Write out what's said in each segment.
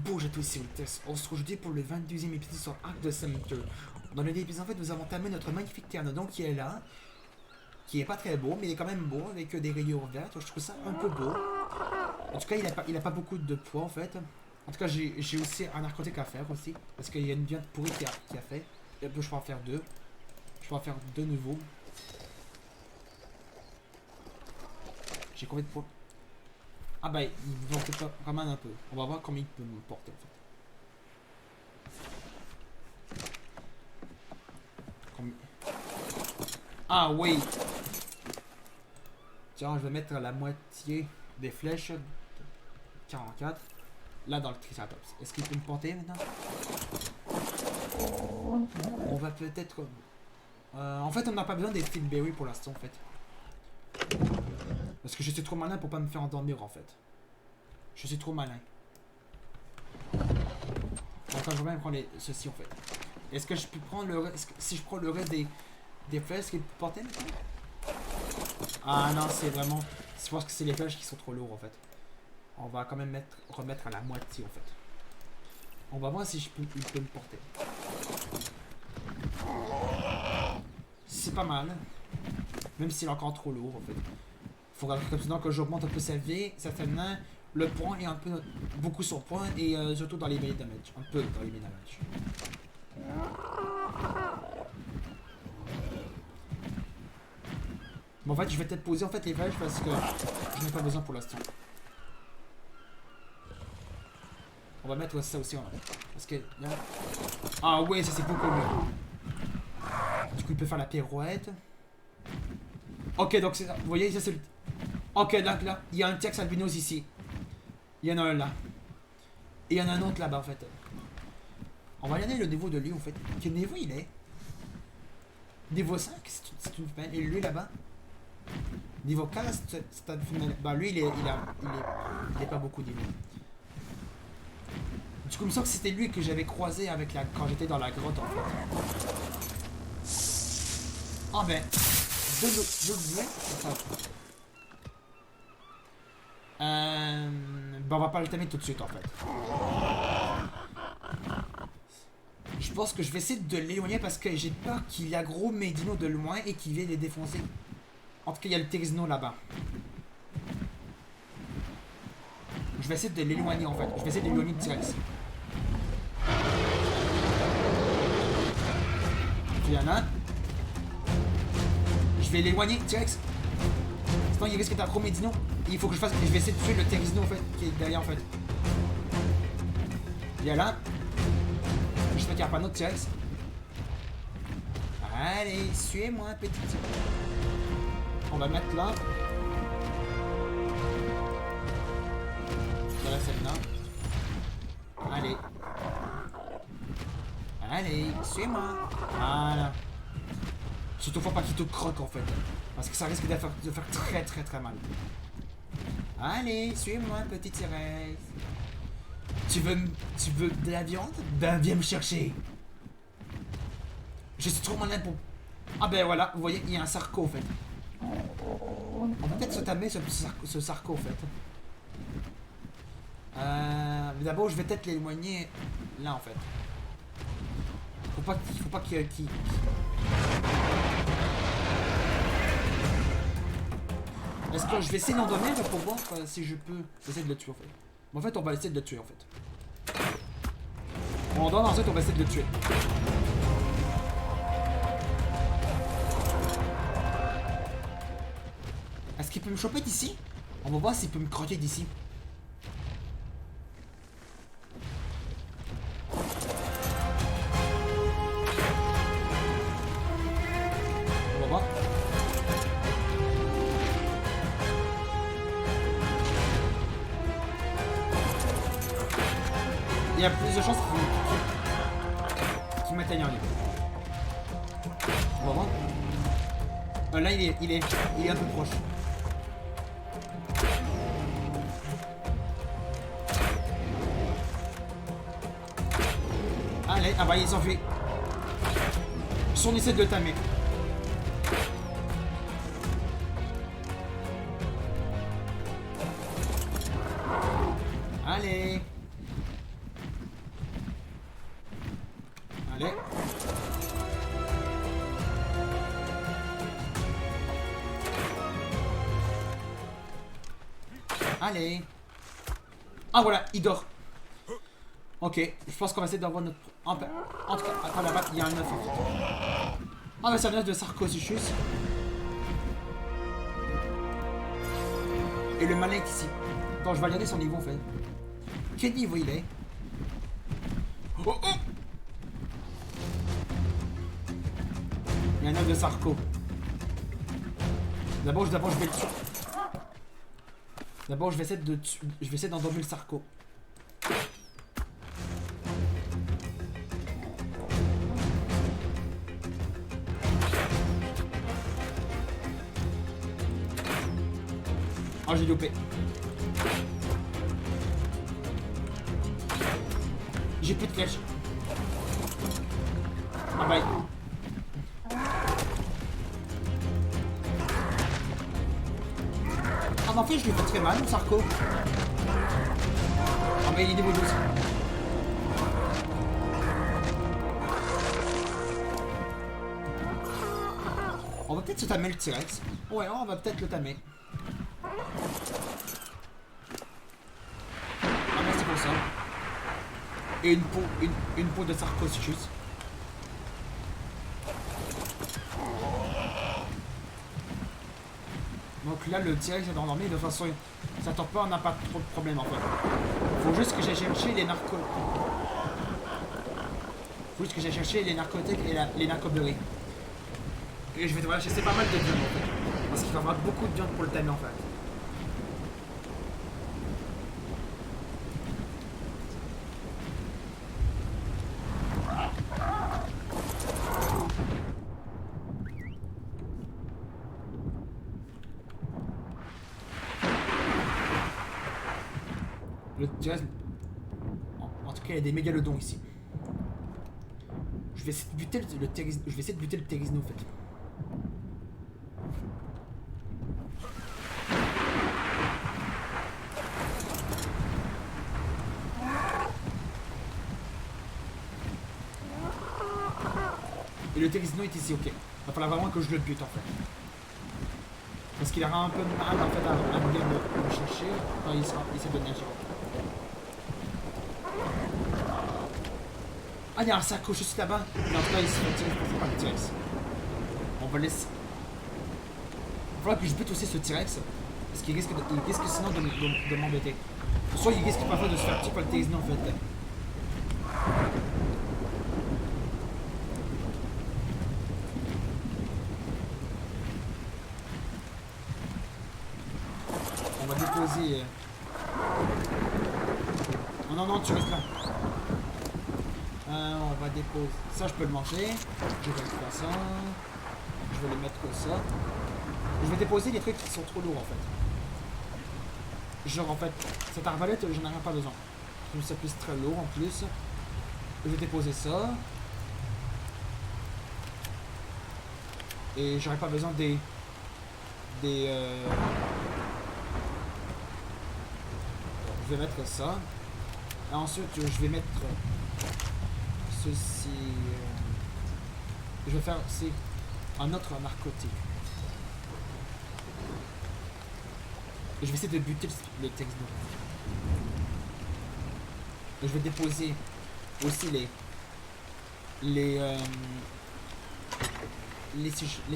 Bonjour à tous, c'est Ultess. On se retrouve aujourd'hui pour le 22e épisode sur Arc de Sumter. Dans le épisode, en fait, nous avons terminé notre magnifique Pteranodon qui est là. Qui est pas très beau, mais il est quand même beau avec des rayures vertes. Je trouve ça un peu beau. En tout cas, il a pas beaucoup de poids en fait. En tout cas, j'ai aussi un narcotique à faire aussi. Parce qu'il y a une viande pourrie qui a fait. Et puis, je peux en faire deux. Je peux en faire deux nouveaux. J'ai combien de poids? Ah bah, ils vont peut-être pas mal un peu. On va voir combien il peut me porter en fait. Combien... Ah oui! Tiens, je vais mettre la moitié des flèches. 44. Là dans le Triceratops. Est-ce qu'il peut me porter maintenant? On va peut-être... en fait, on n'a pas besoin des Steelberry pour l'instant en fait. Parce que je suis trop malin pour pas me faire endormir en fait. Je suis trop malin. Attends, je vais même prendre ceci en fait. Est-ce que je peux prendre le reste... Si je prends le reste des flèches qu'il peut porter maintenant? Ah non, c'est vraiment... Je pense que c'est les flèches qui sont trop lourds en fait. On va quand même remettre à la moitié en fait. On va voir si il peut me porter. C'est pas mal. Même s'il est encore trop lourd en fait. Faudra comme sinon que j'augmente un peu sa vie, certainement le point et un peu beaucoup son point et surtout dans les melee damage. Un peu dans les melee damage. Bon, en fait, je vais peut-être poser en fait les flèches parce que je n'ai pas besoin pour l'instant. On va mettre ça aussi en fait. Parce que là... Ah ouais, ça c'est beaucoup mieux. Du coup, il peut faire la pirouette. Ok, donc c'est ça. Vous voyez, ça c'est le... Ok, là, il y a un T-Rex albinos ici. Il y en a un là. Et il y en a un autre là-bas en fait. On va regarder le niveau de lui en fait. Quel niveau il est? Niveau 5, c'est une femelle. Et lui là-bas? Niveau 15, c'est une femelle. Bah lui, il est pas beaucoup niveau. Du coup, il me semble que c'était lui que j'avais croisé avec quand j'étais dans la grotte en fait. Ah ben, deux ben on va pas le tamer tout de suite en fait. Je pense que je vais essayer de l'éloigner parce que j'ai peur qu'il aggro mes dinos de loin et qu'il vienne les défoncer. En tout cas, il y a le Texno là-bas. Je vais essayer de l'éloigner en fait. Je vais essayer de l'éloigner de T-Rex. Il y en a. Je vais l'éloigner, T-Rex. Sinon, il risque d'aggro mes dinos. Et il faut que je fasse. Je vais essayer de tuer le Texno en fait, qui est derrière en fait. Il y a là. J'espère qu'il n'y a pas d'autre T-Rex. Allez, suivez-moi, petit. On va mettre là. Voilà celle-là. Allez. Allez, suivez-moi. Voilà. Surtout faut pas qu'il te croque en fait. Parce que ça risque de faire très très très mal. Allez, suivez-moi, petit T-Rex. Tu veux de la viande? Ben viens me chercher. Je suis trop malin pour... Ah ben voilà, vous voyez, il y a un sarco en fait. On va peut-être se tamer ce sarco en fait. Mais d'abord je vais peut-être l'éloigner là en fait. Faut pas qu'il... Est-ce que je vais essayer d'endormir pour voir si je peux essayer de le tuer en fait. En fait on va essayer de le tuer en fait. On dort ensuite on va essayer de le tuer. Est-ce qu'il peut me choper d'ici? On va voir s'il peut me croquer d'ici. On va voir. Il y a plus de chances qu'il m'atteigne en lui. On va voir. Là il est un peu proche. Allez, ah bah il s'enfuit. On essaie de le tamer. Allez. Allez. Allez. Ah voilà, il dort. Ok, je pense qu'on va essayer d'avoir notre... En tout cas, attends là-bas, il y a un œuf en fait. Ah mais c'est un œuf de Sarcosuchus. Et le malin est ici. Attends, je vais regarder son niveau en fait. Quel niveau il est? Oh oh! Il y a un œuf de Sarco. D'abord, je vais le tuer. D'abord, je vais essayer d'endormir le Sarco. Oh, j'ai loupé. J'ai plus de flèches. Ah bye. Ah mais en fait je lui fais très mal, mon Sarco. Ah mais il est niveau 12. On va peut-être se tamer le T-Rex. Ouais, on va peut-être le tamer. Ah merci pour ça. Et une peau de Sarcosuchus. Donc là, le T-Rex est endormi. De toute façon, ça tombe pas, on n'a pas trop de problème en fait. Faut juste que j'aille chercher les narcotiques. Faut juste que j'aille chercher les narcotiques et les narcoberies. Et je vais devoir chasser pas mal de viande en fait. Parce qu'il va y avoir beaucoup de viande pour le tamer en fait. Le T-Rex... En tout cas, il y a des mégalodons ici. Je vais essayer de buter le T-Rex... Je vais essayer de buter le T-Rexno en fait. Et le T-Rexno est ici, ok. Il va falloir vraiment que je le bute en fait. Parce qu'il aura un peu de mal en fait à venir me chercher quand il s'est donné un giro. Ah, il y a un Sarco juste là-bas. Mais en tout cas, il se retire pour pas le T-Rex. On va laisser. Il va falloir que je bute aussi ce T-Rex. Parce qu'il risque sinon de m'embêter. Soit il risque parfois de se faire petit par le T-Rexno en fait. On va déposer... Oh non, non, tu restes là. On va déposer... Ça, je peux le manger. Je vais le faire ça. Je vais le mettre comme ça. Je vais déposer les trucs qui sont trop lourds, en fait. Genre, en fait, cette arbalète, j'en ai pas besoin. Ça plus très lourd, en plus. Je vais déposer ça. Et j'aurais pas besoin des... Je vais mettre ça. Et ensuite, je vais mettre ceci. Je vais faire aussi un autre narcotique. Et je vais essayer de buter le texte. Et je vais déposer aussi les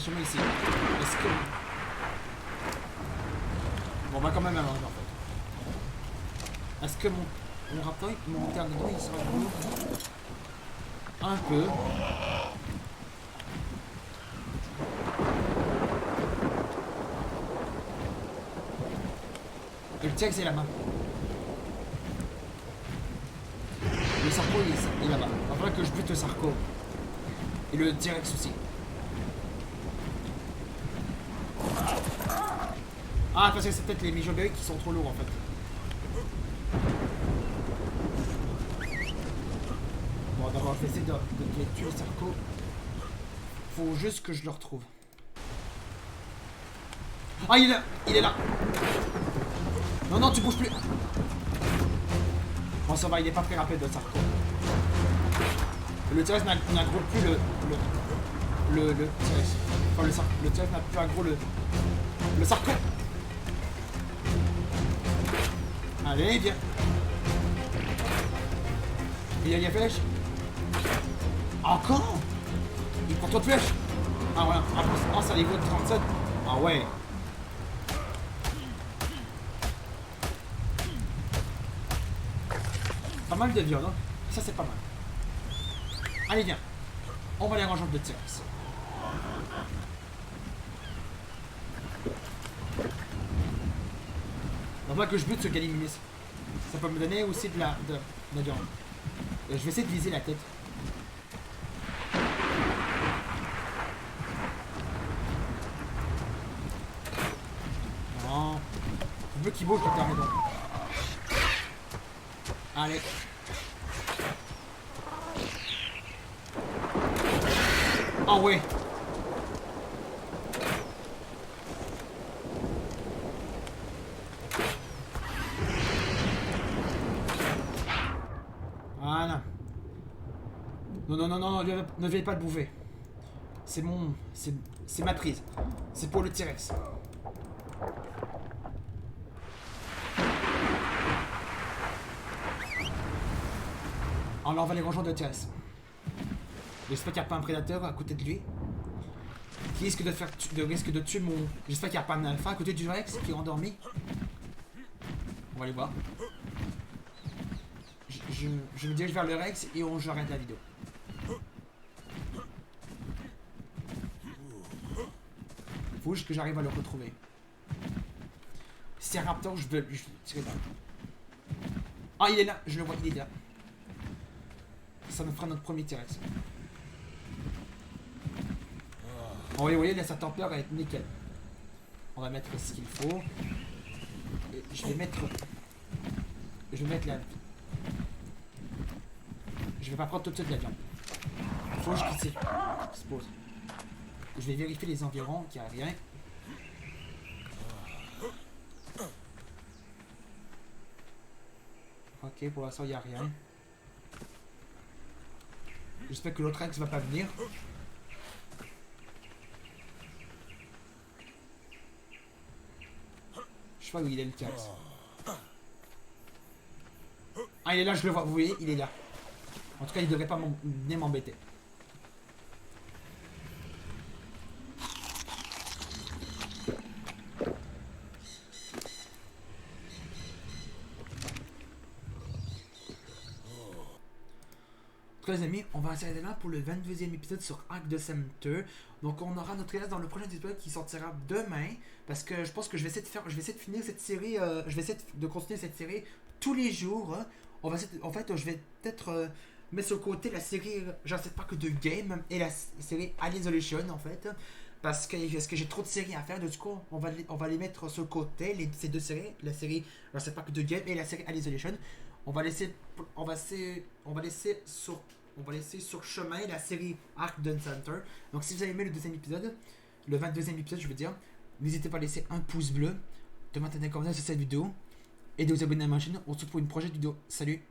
chemins ici. Est-ce que... Bon, on va quand même manger en fait. Est-ce que mon raptor, mon pteranodon, il sera gros? Un peu. Et le T-Rex est là-bas. Le Sarco il est là-bas. Il va falloir que je bute le Sarco. Et le T-Rex aussi. Ah, parce que c'est peut-être les mijoberries qui sont trop lourds en fait. Bon, d'abord, je vais essayer de tuer le Sarco. Faut juste que je le retrouve. Ah, il est là! Il est là! Non, non, tu bouges plus! Bon, ça va, il est pas très rapide le Sarco. Le T-Rex n'aggro plus le T-Rex. Enfin, le T-Rex n'a plus aggro le sarco. Allez, viens. Il y a une flèche. Encore. Il prend trop de flèches. Ah voilà. Ah, ça niveau de 37. Ah ouais. Pas mal de viande, hein. Ça c'est pas mal. Allez viens. On va aller ranger de T-Rex. Moi que je bute ce Gallimimus. Ça peut me donner aussi de la viande. Je vais essayer de viser la tête. Non. Je veux qu'il bouge le pterodon. Allez. Oh ouais. Voilà. Non, non, non, non, ne veuillez pas le bouffer. C'est mon... C'est ma prise. C'est pour le T-Rex. Alors on va les rejoindre de T-Rex. J'espère qu'il n'y a pas un prédateur à côté de lui. Qui risque de tuer mon... J'espère qu'il n'y a pas un alpha à côté du Rex qui est endormi. On va aller voir. Je me dirige vers le Rex et j'arrête la vidéo. Faut juste que j'arrive à le retrouver. Si c'est un raptor, je vais tirer là. Ah, il est là, je le vois, il est là. Ça nous fera notre premier T-Rex. Bon, vous voyez, là, sa tempère va être nickel. On va mettre ce qu'il faut. Et je vais mettre la... Je vais pas prendre tout de suite la viande. Faut que je se pose. Je vais vérifier les environs, qu'il n'y a rien. Ok, pour l'instant, il n'y a rien. J'espère que l'autre Rex va pas venir. Je sais pas où il est le T-Rex. Ah, il est là, je le vois. Vous voyez, il est là. En tout cas, il devrait pas venir m'embêter. Les amis, on va s'arrêter là pour le 22e épisode sur Arc de Center. Donc on aura notre reste dans le prochain épisode qui sortira demain. Parce que je pense que je vais essayer de finir cette série. Je vais essayer de continuer cette série tous les jours. En fait, je vais peut-être mettre sur le côté la série Jurassic Park de Game et la série Alien Isolation en fait. Parce que j'ai trop de séries à faire. Du coup, on va les mettre sur le côté, ces deux séries, la série Jurassic Park de Game et la série Alien Isolation. On va laisser sur chemin la série Arc Dun Center. Donc si vous avez aimé le deuxième épisode, le 22e épisode je veux dire, n'hésitez pas à laisser un pouce bleu, de maintenir un commentaire sur cette vidéo et de vous abonner à ma chaîne. On se retrouve pour une prochaine vidéo. Salut!